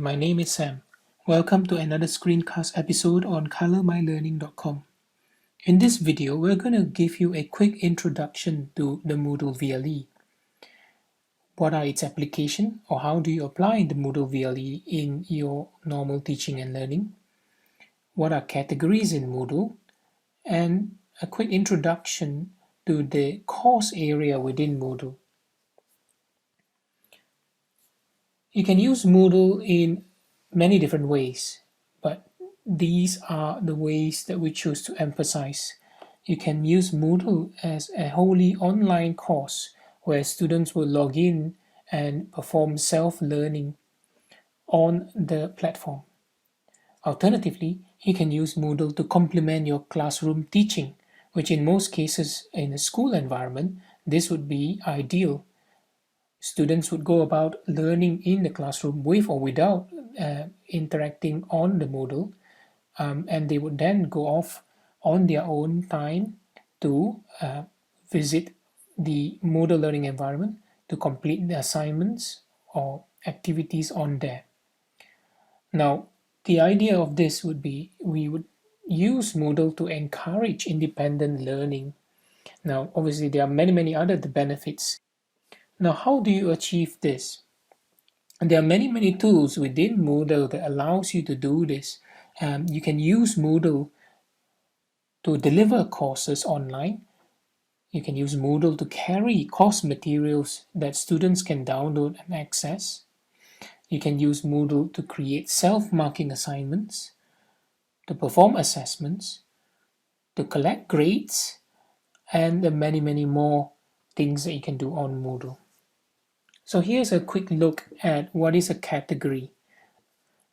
my name is Sam. Welcome to another screencast episode on colormylearning.com. In this video, we're going to give you a quick introduction to the Moodle VLE. What are its applications, or how do you apply the Moodle VLE in your normal teaching and learning? What are categories in Moodle? And a quick introduction to the course area within Moodle. You can use Moodle in many different ways, but these are the ways that we choose to emphasize. You can use Moodle as a wholly online course where students will log in and perform self-learning on the platform. Alternatively, you can use Moodle to complement your classroom teaching, which in most cases in a school environment, this would be ideal. Students would go about learning in the classroom with or without interacting on the Moodle, and they would then go off on their own time to visit the Moodle learning environment to complete the assignments or activities on there. Now, the idea of this would be we would use Moodle to encourage independent learning. Now, obviously, there are many other benefits. Now, how do you achieve this? And there are many tools within Moodle that allows you to do this. You can use Moodle to deliver courses online. You can use Moodle to carry course materials that students can download and access. You can use Moodle to create self-marking assignments, to perform assessments, to collect grades, and the many more things that you can do on Moodle. So here's a quick look at what is a category.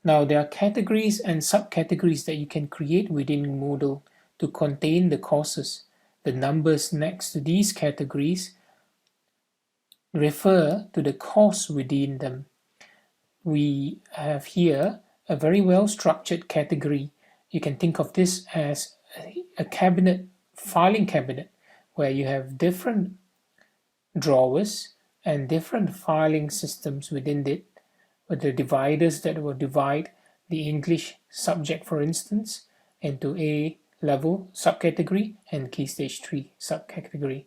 Now there are categories and subcategories that you can create within Moodle to contain the courses. The numbers next to these categories refer to the course within them. We have here a very well structured category. You can think of this as a cabinet, filing cabinet, where you have different drawers and different filing systems within it, with the dividers that will divide the English subject, for instance, into A level subcategory and Key Stage 3 subcategory.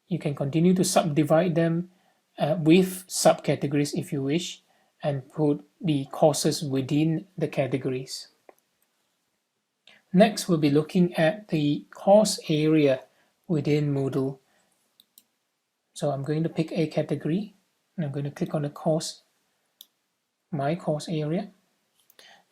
You can continue to subdivide them with subcategories if you wish, and put the courses within the categories. Next, we'll be looking at the course area within Moodle. So I'm going to pick a category, and I'm going to click on the course, my course area.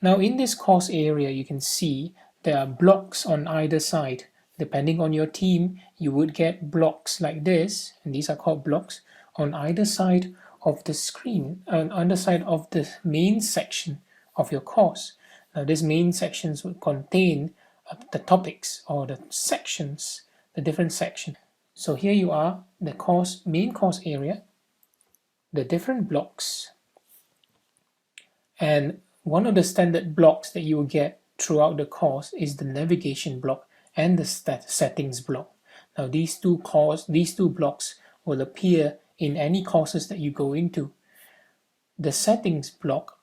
Now in this course area, you can see there are blocks on either side. Depending on your team, you would get blocks like this, and these are called blocks, on either side of the screen, on either side of the main section of your course. Now these main sections will contain the topics or the sections, the different sections. So here you are, the main course area, the different blocks, and one of the standard blocks that you will get throughout the course is the navigation block and the settings block. Now these two blocks will appear in any courses that you go into. The settings block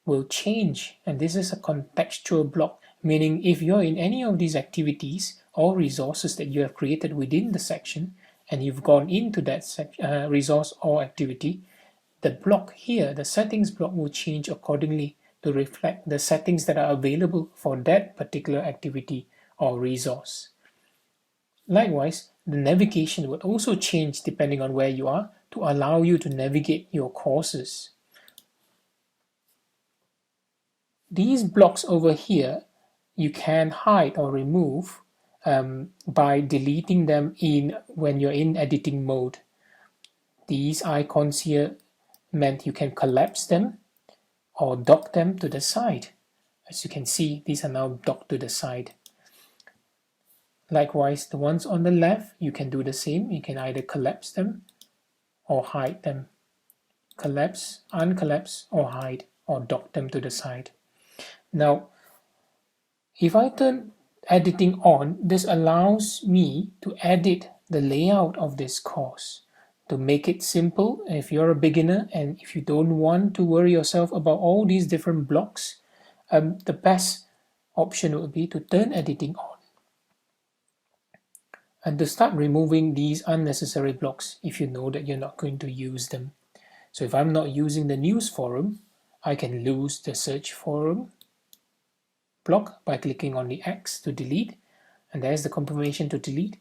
will change, and this is a contextual block, meaning if you're in any of these activities or resources that you have created within the section and you've gone into that resource or activity, the block here, the settings block, will change accordingly to reflect the settings that are available for that particular activity or resource. Likewise, the navigation will also change depending on where you are to allow you to navigate your courses. These blocks over here, you can hide or remove by deleting them when you're in editing mode. These icons here meant you can collapse them or dock them to the side. As you can see, these are now docked to the side. Likewise, the ones on the left, you can do the same. You can either collapse them or hide them. Collapse, uncollapse, or hide, or dock them to the side. Now, if I turn editing on, this allows me to edit the layout of this course, To make it simple, if you're a beginner and if you don't want to worry yourself about all these different blocks, the best option would be to turn editing on and to start removing these unnecessary blocks if you know that you're not going to use them. So if I'm not using the news forum, I can lose the search forum block by clicking on the X to delete, and there's the confirmation to delete.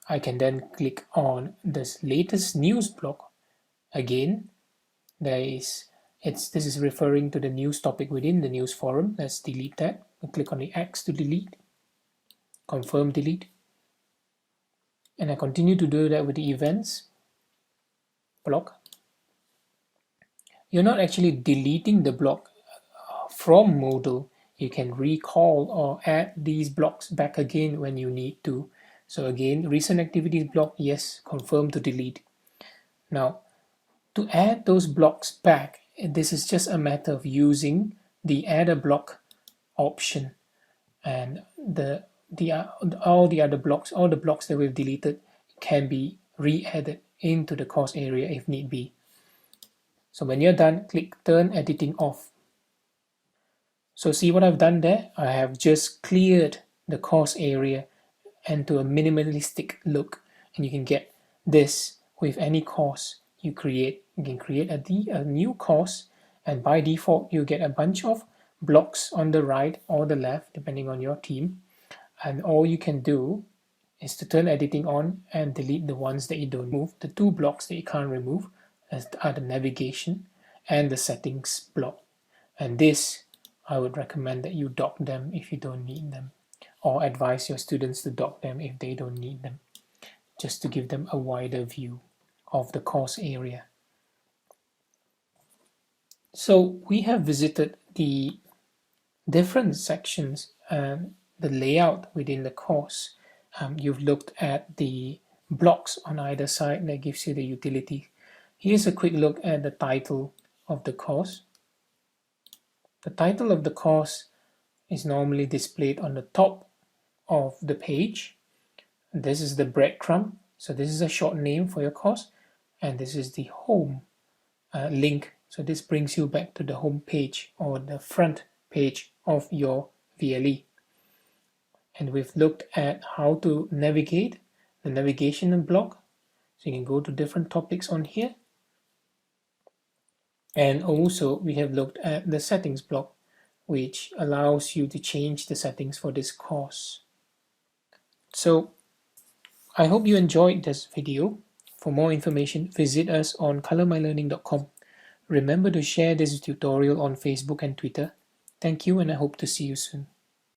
I can then click on this latest news block. Again, this is referring to the news topic within the news forum. Let's delete that. I'll click on the X to delete, confirm delete, and I continue to do that with the events block. You're not actually deleting the block from Moodle. You can recall or add these blocks back again when you need to. So again, recent activities block, yes, confirm to delete. Now, to add those blocks back, this is just a matter of using the add a block option, and all the other blocks, all the blocks that we've deleted can be re-added into the course area if need be. So when you're done, click turn editing off. So see what I've done there? I have just cleared the course area into a minimalistic look, and you can get this with any course you create. You can create a new course, and by default you get a bunch of blocks on the right or the left depending on your team, and all you can do is to turn editing on and delete the ones that you don't remove. The two blocks that you can't remove are the navigation and the settings block, and this I would recommend that you dock them if you don't need them, or advise your students to dock them if they don't need them, just to give them a wider view of the course area. So we have visited the different sections and the layout within the course. You've looked at the blocks on either side that gives you the utility. Here's a quick look at the title of the course. The title of the course is normally displayed on the top of the page. This is the breadcrumb, so this is a short name for your course, and this is the home link. So this brings you back to the home page or the front page of your VLE. And we've looked at how to navigate the navigation block. So you can go to different topics on here. And also we have looked at the settings block, which allows you to change the settings for this course. So I hope you enjoyed this video. For more information, visit us on colormylearning.com. Remember to share this tutorial on Facebook and Twitter. Thank you, and I hope to see you soon.